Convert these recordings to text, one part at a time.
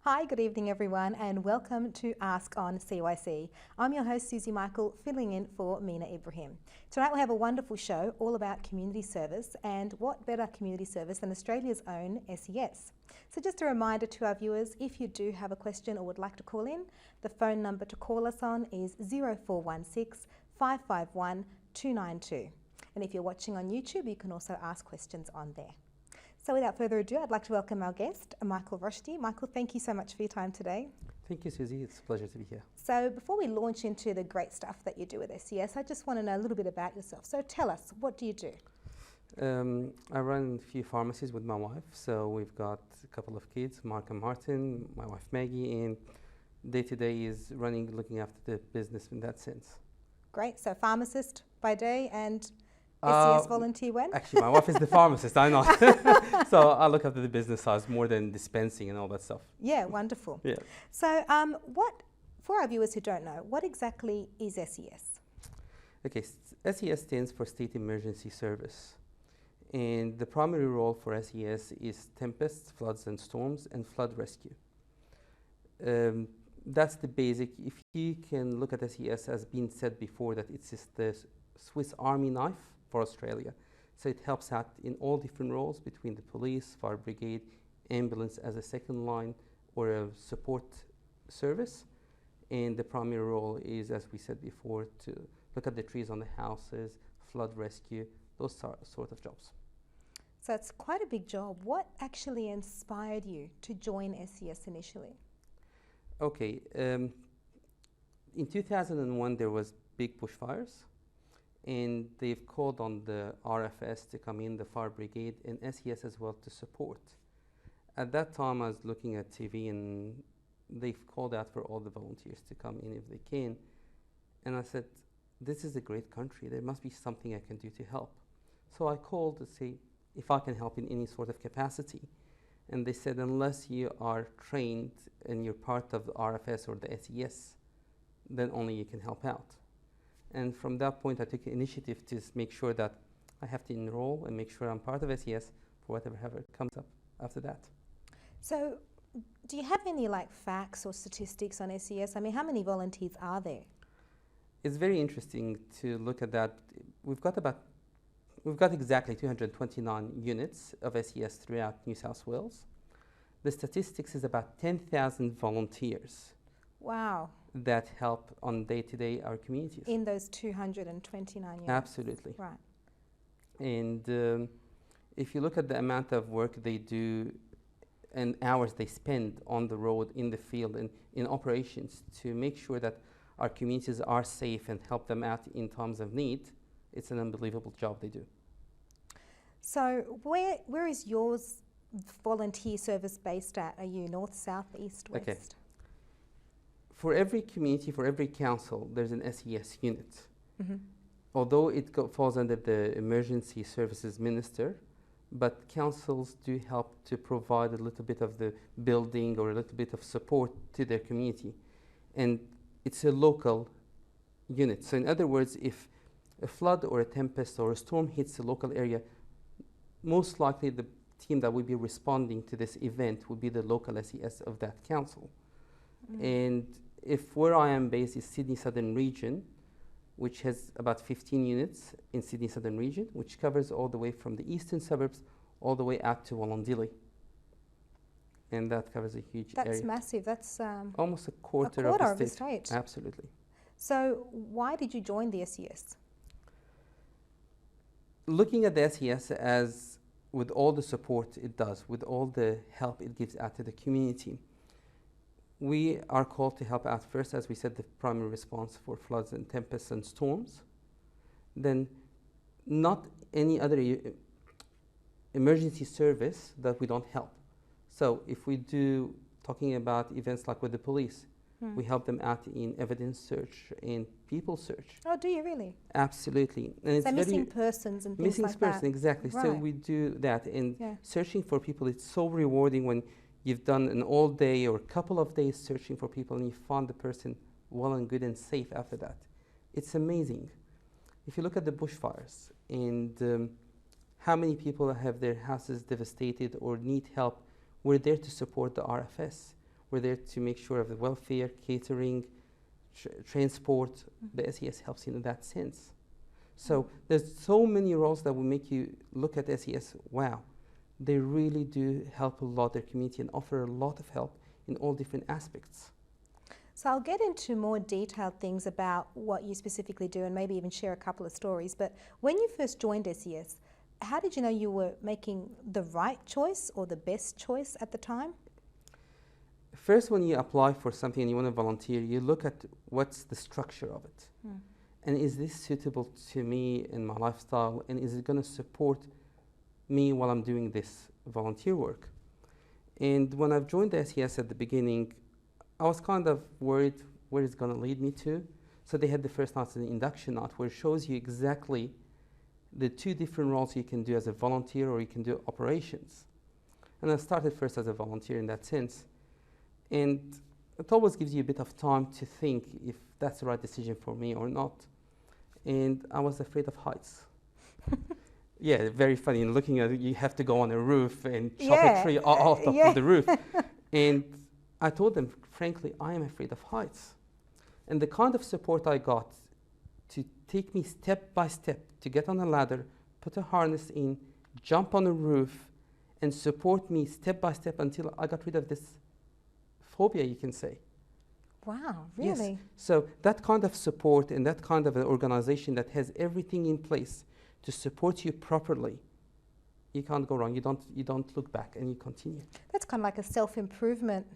Hi, good evening everyone and welcome to Ask on CYC. I'm your host Susie Michael, filling in for Mina Ibrahim. Tonight we have a wonderful show all about community service, and what better community service than Australia's own SES. So just a reminder to our viewers, if you do have a question or would like to call in, the phone number to call us on is 0416 551 292. And if you're watching on YouTube, you can also ask questions on there. So without further ado, I'd like to welcome our guest, Michael Rouchdi. Michael, thank you so much for your time today. Thank you, Susie. It's a pleasure to be here. So before we launch into the great stuff that you do with SES, I just want to know a little bit about yourself. So tell us, what do you do? I run a few pharmacies with my wife. So we've got a couple of kids, Mark and Martin, my wife Maggie, and day-to-day is looking after the business in that sense. Great. So pharmacist by day and SES volunteer when? Actually, my wife is the pharmacist, I'm not. So I look after the business side more than dispensing and all that stuff. Yeah, wonderful. Yeah. So for our viewers who don't know, what exactly is SES? Okay, SES stands for State Emergency Service. And the primary role for SES is tempests, floods and storms, and flood rescue. That's the basic. If you can look at SES, as been said before, that it's just the Swiss Army knife for Australia. So it helps out in all different roles between the police, fire brigade, ambulance as a second line or a support service. And the primary role is, as we said before, to look at the trees on the houses, flood rescue, those sort of jobs. So it's quite a big job. What actually inspired you to join SES initially? Okay, in 2001 there was big bushfires, and they've called on the RFS to come in, the fire brigade, and SES as well to support. At that time I was looking at TV and they've called out for all the volunteers to come in if they can. And I said, this is a great country, there must be something I can do to help. So I called to say if I can help in any sort of capacity. And they said, unless you are trained and you're part of the RFS or the SES, then only you can help out. And from that point, I took the initiative to make sure that I have to enroll and make sure I'm part of SES for whatever comes up after that. So do you have any facts or statistics on SES? I mean, how many volunteers are there? It's very interesting to look at that. We've got exactly 229 units of SES throughout New South Wales. The statistics is about 10,000 volunteers. Wow. That help on day-to-day our communities. In those 229 units? Absolutely. Right. And if you look at the amount of work they do and hours they spend on the road, in the field, and in operations to make sure that our communities are safe and help them out in times of need, it's an unbelievable job they do. So where is yours volunteer service based at? Are you north, south, east, west? Okay. For every community, for every council, there's an SES unit. Mm-hmm. Although it falls under the Emergency Services Minister, but councils do help to provide a little bit of the building or a little bit of support to their community. And it's a local unit. So in other words, if a flood or a tempest or a storm hits a local area, most likely the team that will be responding to this event will be the local SES of that council. Mm. And if where I am based is Sydney Southern Region, which has about 15 units in Sydney Southern Region, which covers all the way from the eastern suburbs all the way out to Wollondilly. And that covers a huge area. That's massive. That's almost a quarter of the state. Absolutely. So why did you join the SES? Looking at the SES as with all the support it does, with all the help it gives out to the community, we are called to help out first, as we said, the primary response for floods and tempests and storms. Then not any other emergency service that we don't help. So if we do, talking about events like with the police, We help them out in evidence search and people search. Oh, do you really? Absolutely. And it's So very missing persons and things missing like person, that. exactly. So Right. we do that. And Yeah. searching for people, it's so rewarding when you've done an all day or a couple of days searching for people and you find the person well and good and safe after that. It's amazing. If you look at the bushfires and how many people have their houses devastated or need help, we're there to support the RFS. We're there to make sure of the welfare, catering, transport. The SES helps in that sense. So there's so many roles that will make you look at SES, wow, they really do help a lot their community and offer a lot of help in all different aspects. So I'll get into more detailed things about what you specifically do and maybe even share a couple of stories. But when you first joined SES, how did you know you were making the right choice or the best choice at the time? First, when you apply for something and you want to volunteer, you look at what's the structure of it. And is this suitable to me and my lifestyle? And is it going to support me while I'm doing this volunteer work? And when I've joined the SES at the beginning, I was kind of worried where it's going to lead me to. So they had the first night an induction night where it shows you exactly the two different roles you can do as a volunteer or you can do operations. And I started first as a volunteer in that sense. And it always gives you a bit of time to think if that's the right decision for me or not. And I was afraid of heights. Yeah, very funny. And looking at it, you have to go on a roof and chop a tree off top of the roof. And I told them, frankly, I am afraid of heights. And the kind of support I got to take me step by step to get on a ladder, put a harness in, jump on a roof, and support me step by step until I got rid of this phobia, you can say. Wow, really? Yes. So that kind of support and that kind of an organization that has everything in place to support you properly, you can't go wrong. You don't look back and you continue. That's kind of like a self-improvement.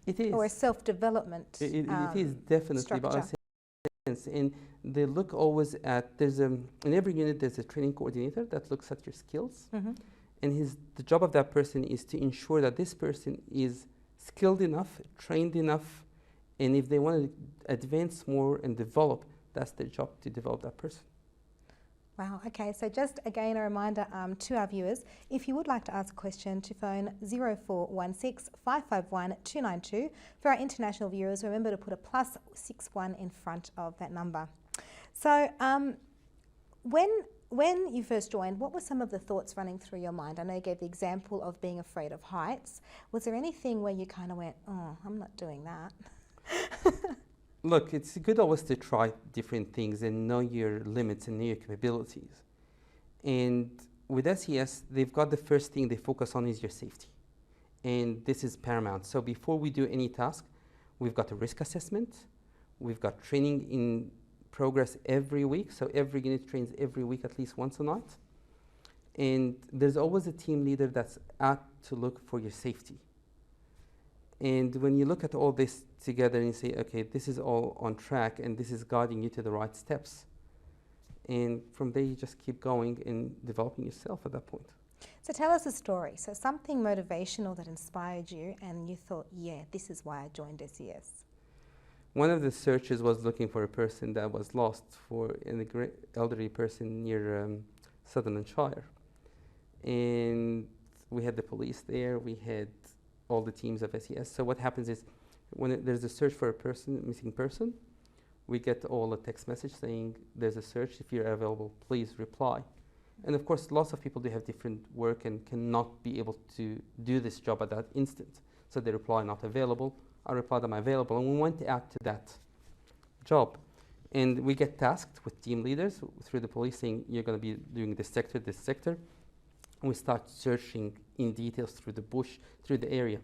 It is. Or a self-development It is definitely, but I structure. sense. And they look always at, in every unit there's a training coordinator that looks at your skills. And the job of that person is to ensure that this person is skilled enough, trained enough, and if they want to advance more and develop, that's their job to develop that person. Wow, okay, so just again a reminder to our viewers, if you would like to ask a question, to phone 0416 551 292. For our international viewers, remember to put a +61 in front of that number. So when you first joined, what were some of the thoughts running through your mind? I know you gave the example of being afraid of heights. Was there anything where you kind of went, oh, I'm not doing that? Look, it's good always to try different things and know your limits and know your capabilities. And with SES, they've got the first thing they focus on is your safety. And this is paramount. So before we do any task, we've got a risk assessment. We've got training in progress every week. So every unit trains every week at least once a night. And there's always a team leader that's out to look for your safety. And when you look at all this together and you say, okay, this is all on track and this is guiding you to the right steps. And from there, you just keep going and developing yourself at that point. So tell us a story. So something motivational that inspired you and you thought, yeah, this is why I joined SES. One of the searches was looking for a person that was lost, for an elderly person near Sutherlandshire. And we had the police there, we had all the teams of SES. So what happens is when there's a search for a missing person, we get all a text message saying there's a search. If you're available, please reply. And of course, lots of people do have different work and cannot be able to do this job at that instant. So they reply not available. I replied I'm available, and we went out to that job. And we get tasked with team leaders through the police saying you're going to be doing this sector, and we start searching in details through the bush, through the area.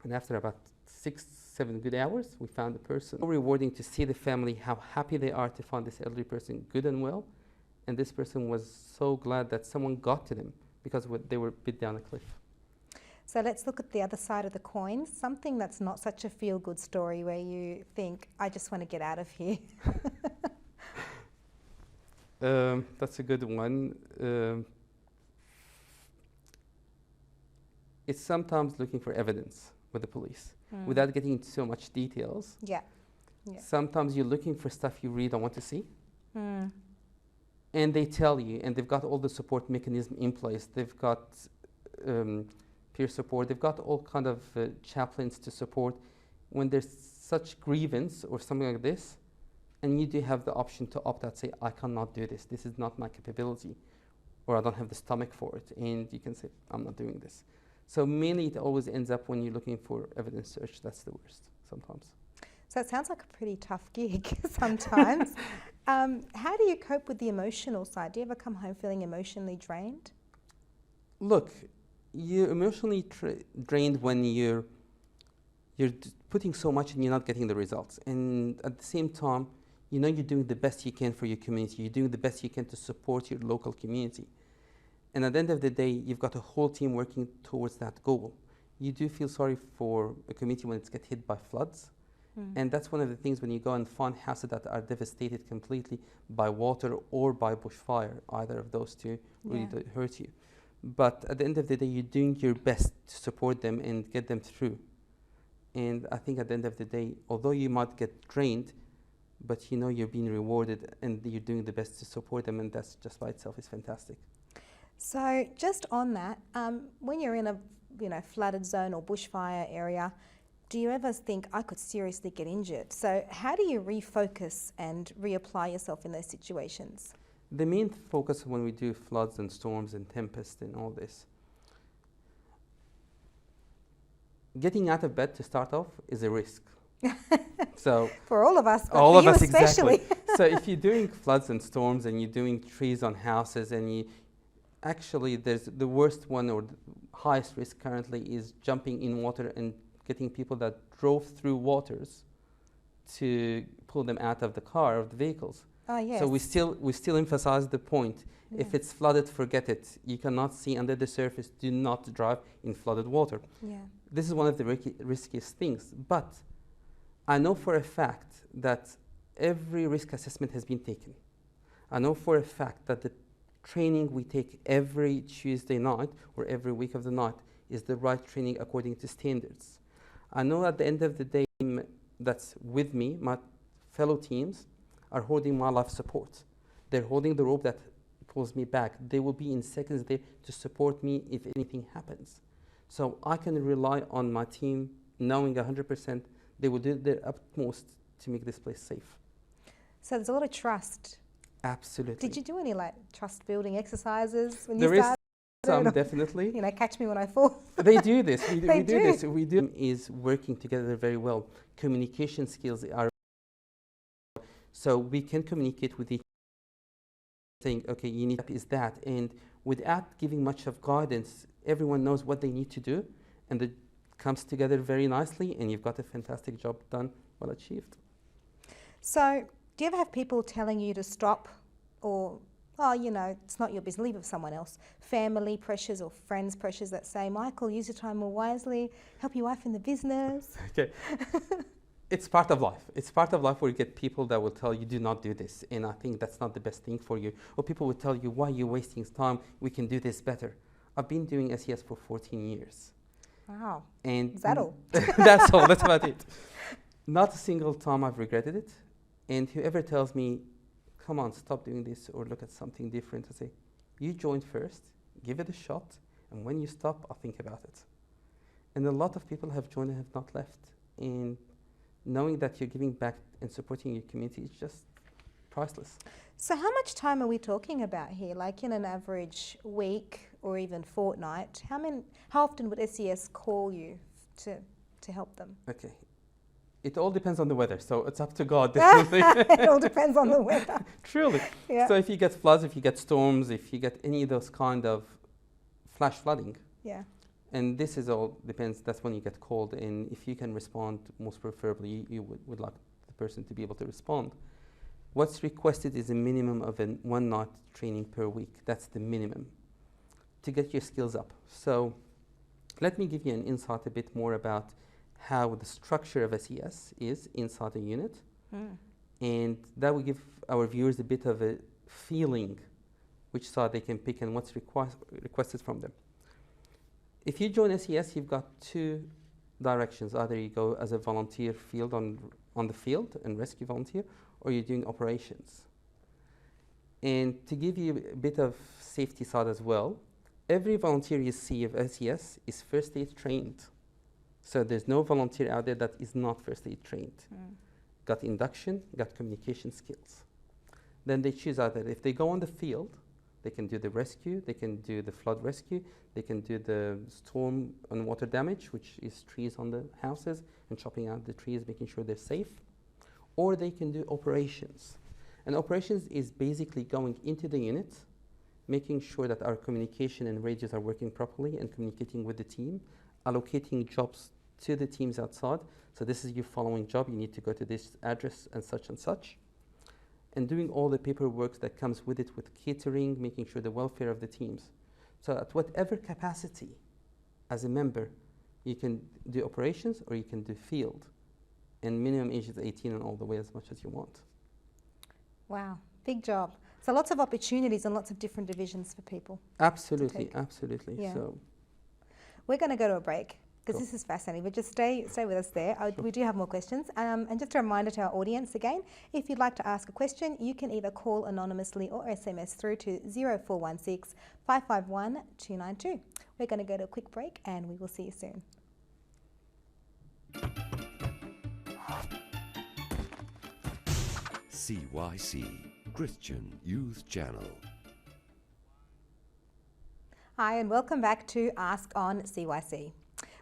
And after about 6-7 good hours, we found the person. So rewarding to see the family, how happy they are to find this elderly person good and well. And this person was so glad that someone got to them because they were bit down a cliff. So let's look at the other side of the coin, something that's not such a feel-good story where you think, I just want to get out of here. That's a good one. It's sometimes looking for evidence with the police. without getting into so much details. Yeah. Yeah. Sometimes you're looking for stuff you really don't want to see. Mm. And they tell you, and they've got all the support mechanism in place. They've got peer support. They've got all kind of chaplains to support. When there's such grievance or something like this, and you do have the option to opt out, say, I cannot do this. This is not my capability, or I don't have the stomach for it. And you can say, I'm not doing this. So mainly it always ends up when you're looking for evidence search, that's the worst sometimes. So it sounds like a pretty tough gig sometimes. How do you cope with the emotional side? Do you ever come home feeling emotionally drained? Look, you're emotionally drained when you're putting so much and you're not getting the results. And at the same time, you know you're doing the best you can for your community. You're doing the best you can to support your local community. And at the end of the day, you've got a whole team working towards that goal. You do feel sorry for a community when it's get hit by floods. And that's one of the things when you go and find houses that are devastated completely by water or by bushfire. Either of those two really do hurt you. But at the end of the day, you're doing your best to support them and get them through. And I think at the end of the day, although you might get drained, but you know you're being rewarded and you're doing the best to support them, and that's just by itself is fantastic. So just on that, when you're in a flooded zone or bushfire area, do you ever think I could seriously get injured? So how do you refocus and reapply yourself in those situations? The main focus when we do floods and storms and tempests and all this, getting out of bed to start off is a risk. So for all of us, but all for of you us especially. exactly. So if you're doing floods and storms and you're doing trees on houses and you actually there's the worst one or the highest risk currently is jumping in water and getting people that drove through waters to pull them out of the car, of the vehicles. Oh, yes. So we still emphasize the point. Yeah. If it's flooded, forget it. You cannot see under the surface. Do not drive in flooded water. Yeah. This is one of the riskiest things. But I know for a fact that every risk assessment has been taken. I know for a fact that the training we take every Tuesday night or every week of the night is the right training according to standards. I know at the end of the day that's with me, my fellow teams are holding my life support. They're holding the rope that pulls me back. They will be in seconds there to support me if anything happens. So I can rely on my team knowing 100% they will do their utmost to make this place safe. So there's a lot of trust. Absolutely. Did you do any trust building exercises when there you started? Some definitely. Catch me when I fall. They do this. We They do do. this. We do is working together very well. Communication skills are so we can communicate with each other, saying, okay, you need is that, and without giving much of guidance, everyone knows what they need to do, and it comes together very nicely, and you've got a fantastic job done, well achieved. So, do you ever have people telling you to stop, or it's not your business, leave it for someone else? Family pressures or friends pressures that say, Michael, use your time more wisely, help your wife in the business. Okay. It's part of life. It's part of life where you get people that will tell you, do not do this. And I think that's not the best thing for you. Or people will tell you, why are you wasting time? We can do this better. I've been doing SES for 14 years. Wow. And is that all? That's all. That's about it. Not a single time I've regretted it. And whoever tells me, come on, stop doing this or look at something different, I say, you joined first, give it a shot, and when you stop, I'll think about it. And a lot of people have joined and have not left. And knowing that you're giving back and supporting your community is just priceless. So how much time are we talking about here? Like in an average week or even fortnight, how often would SES call you to help them? Okay. It all depends on the weather, so it's up to God, definitely. It all depends on the weather. Truly. Yeah. So if you get floods, if you get storms, if you get any of those kind of flash flooding, Yeah. and this is all depends, that's when you get called, and if you can respond, most preferably, you would like the person to be able to respond. What's requested is a minimum of 1 night training per week. That's the minimum to get your skills up. So let me give you an insight a bit more about how the structure of SES is inside a unit. And that will give our viewers a bit of a feeling which side they can pick and what's requested from them. If you join SES, you've got 2 directions. Either you go as a volunteer field on the field and rescue volunteer, or you're doing operations. And to give you a bit of safety side as well, every volunteer you see of SES is first aid trained. So there's no volunteer out there that is not first aid trained. Got induction, got communication skills. Then they choose either, if they go on the field, they can do the rescue, they can do the flood rescue, they can do the storm and water damage, which is trees on the houses and chopping out the trees, making sure they're safe. Or they can do operations. And operations is basically going into the unit, making sure that our communication and radios are working properly and communicating with the team, allocating jobs to the teams outside. So this is your following job, you need to go to this address and such. And doing all the paperwork that comes with it, with catering, making sure the welfare of the teams. So at whatever capacity, as a member, you can do operations or you can do field. And minimum age is 18 and all the way as much as you want. Wow, big job. So lots of opportunities and lots of different divisions for people. Absolutely, absolutely. Yeah. So we're going to go to a break because Cool. this is fascinating, but just stay with us there. Sure. We do have more questions. And just a reminder to our audience again, if you'd like to ask a question, you can either call anonymously or SMS through to 0416 551 292. We're going to go to a quick break and we will see you soon. CYC, Christian Youth Channel. Hi and welcome back to Ask on CYC.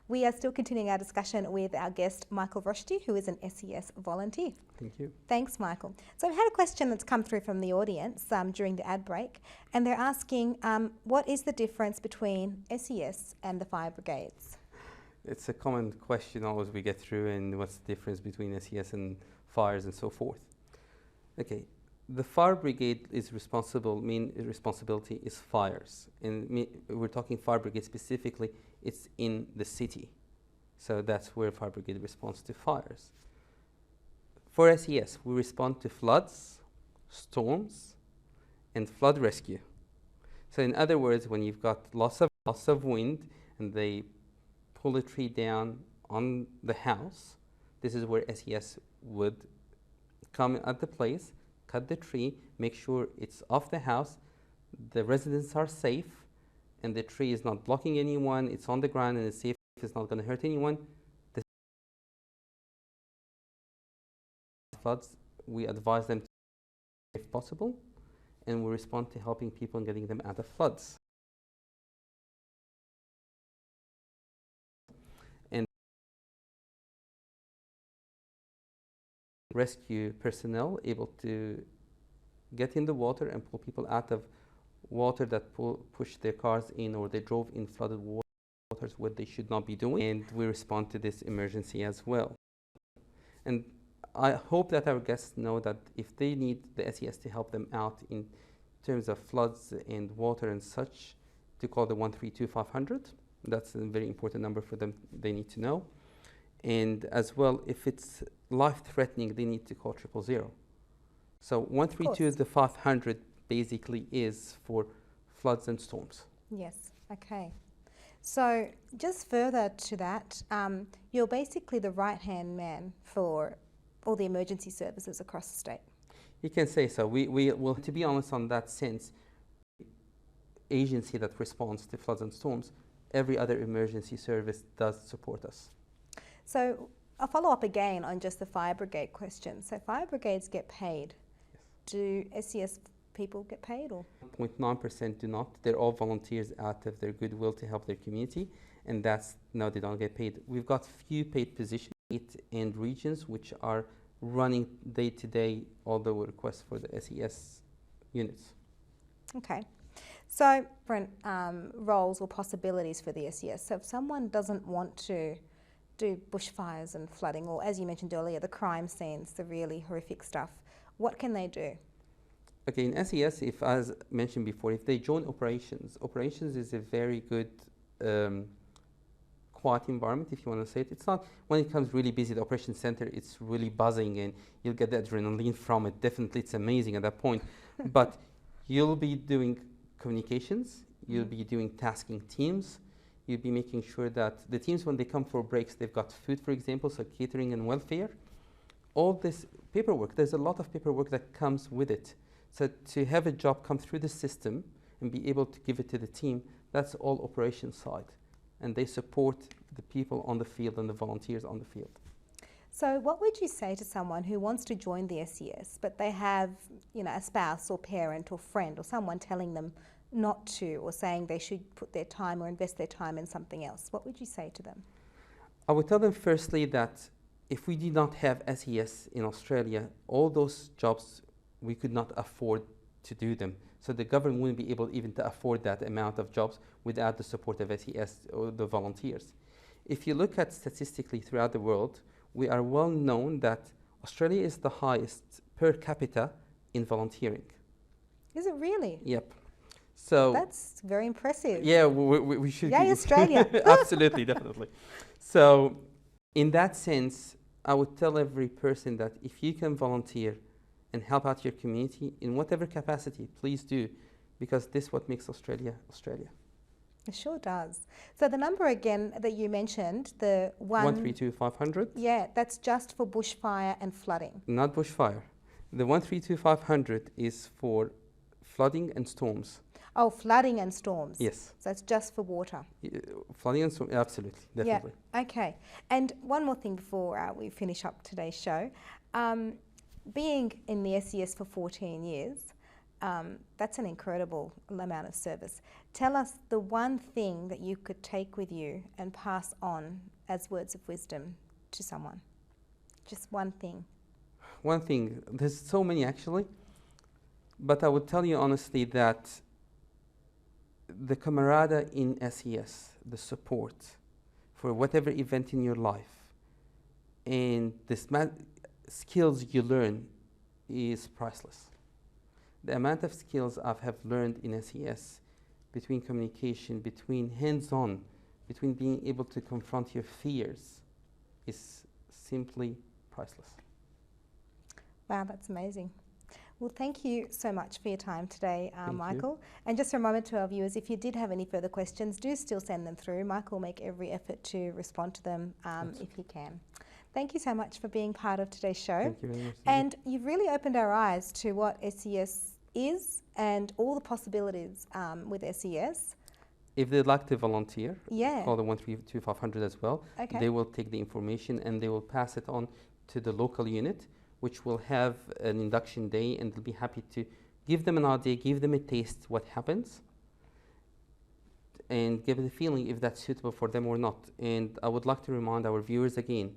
We are still continuing our discussion with our guest Michael Rouchdi, who is an SES volunteer. thank you. Thanks, Michael. So we've had a question that's come through from the audience during the ad break, and they're asking, what is the difference between SES and the fire brigades? It's a common question always we get through, and what's the difference between SES and fires and so forth. Okay, the fire brigade is main responsibility is fires. And we're talking fire brigade specifically, it's in the city. So that's where fire brigade responds to fires. For SES, we respond to floods, storms, and flood rescue. So in other words, when you've got loss of wind and they pull a tree down on the house, this is where SES would come at the place, cut the tree, make sure it's off the house, the residents are safe, and the tree is not blocking anyone, it's on the ground and it's safe, it's not going to hurt anyone. The floods, we advise them if possible, and we respond to helping people and getting them out of floods. And rescue personnel able to get in the water and pull people out of water that push their cars in, or they drove in flooded waters, what they should not be doing, and we respond to this emergency as well. And I hope that our guests know that if they need the SES to help them out in terms of floods and water and such, to call the 132-500. That's a very important number for them, they need to know. And as well, if it's life-threatening, they need to call 000. So 132 the 500 basically is for floods and storms. Yes, okay. So just further to that, you're basically the right-hand man for all the emergency services across the state. You can say so. We will, to be honest, on that sense, agency that responds to floods and storms, every other emergency service does support us. So I'll follow up again on just the fire brigade question. So fire brigades get paid. Do SES people get paid, or? 0.9% do not. They're all volunteers out of their goodwill to help their community, and that's, no, they don't get paid. We've got few paid positions and regions which are running day-to-day all the requests for the SES units. Okay. So different roles or possibilities for the SES. So if someone doesn't want to do bushfires and flooding, or as you mentioned earlier, the crime scenes, the really horrific stuff, what can they do? Okay, in SES, if, as mentioned before, if they join operations is a very good quiet environment, if you want to say it. It's not, when it comes really busy, the operations center, it's really buzzing and you'll get the adrenaline from it. Definitely, it's amazing at that point. But you'll be doing communications, you'll be doing tasking teams, You'll be making sure that the teams, when they come for breaks, they've got food, for example, so catering and welfare. All this paperwork, there's a lot of paperwork that comes with it. So to have a job come through the system and be able to give it to the team, that's all operation side. And they support the people on the field and the volunteers on the field. So what would you say to someone who wants to join the SES, but they have, a spouse or parent or friend or someone telling them not to, or saying they should put their time or invest their time in something else? What would you say to them? I would tell them firstly that if we did not have SES in Australia, all those jobs, we could not afford to do them. So the government wouldn't be able even to afford that amount of jobs without the support of SES or the volunteers. If you look at statistically throughout the world, we are well known that Australia is the highest per capita in volunteering. Is it really? Yep. So that's very impressive. Yeah, we should. Yay, Australia! Absolutely, definitely. So, in that sense, I would tell every person that if you can volunteer and help out your community in whatever capacity, please do, because this is what makes Australia, Australia. It sure does. So the number again that you mentioned, the 132-500. Yeah, that's just for bushfire and flooding. Not bushfire. The 132-500 is for flooding and storms. Oh, flooding and storms. Yes. So it's just for water. Flooding and storms, absolutely, definitely. Yeah. Okay. And one more thing before we finish up today's show. Being in the SES for 14 years, that's an incredible amount of service. Tell us the one thing that you could take with you and pass on as words of wisdom to someone. Just one thing. One thing. There's so many actually. But I would tell you honestly that the camaraderie in SES, the support for whatever event in your life, and the skills you learn is priceless. The amount of skills I have learned in SES, between communication, between hands-on, between being able to confront your fears, is simply priceless. Wow, that's amazing. Well, thank you so much for your time today, Michael. You. And just a reminder to our viewers, if you did have any further questions, do still send them through. Michael will make every effort to respond to them if he can. Thank you so much for being part of today's show. Thank you very much. And you've really opened our eyes to what SES is and all the possibilities with SES. If they'd like to volunteer, yeah, call the 132-500 as well. Okay. They will take the information and they will pass it on to the local unit, which will have an induction day, and they'll be happy to give them an idea, give them a taste what happens, and give it a feeling if that's suitable for them or not. And I would like to remind our viewers again,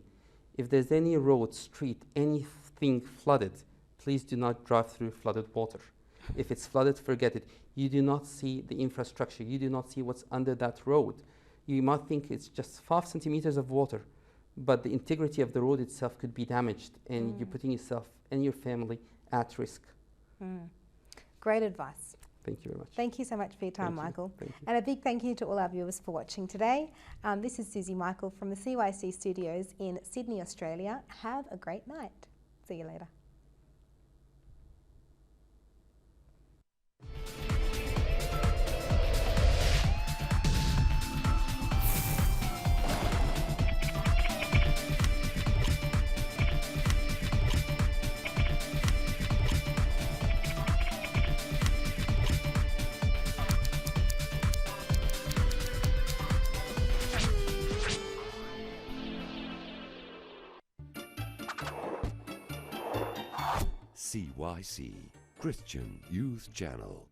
if there's any road, street, anything flooded, please do not drive through flooded water. If it's flooded, forget it. You do not see the infrastructure. You do not see what's under that road. You might think it's just 5 centimeters of water, but the integrity of the road itself could be damaged, and you're putting yourself and your family at risk. Great advice. Thank you very much. Thank you so much for your time, Michael. Thank you. And a big thank you to all our viewers for watching today. This is Susie Michael from the CYC studios in Sydney, Australia. Have a great night. See you later. CYC, Christian Youth Channel.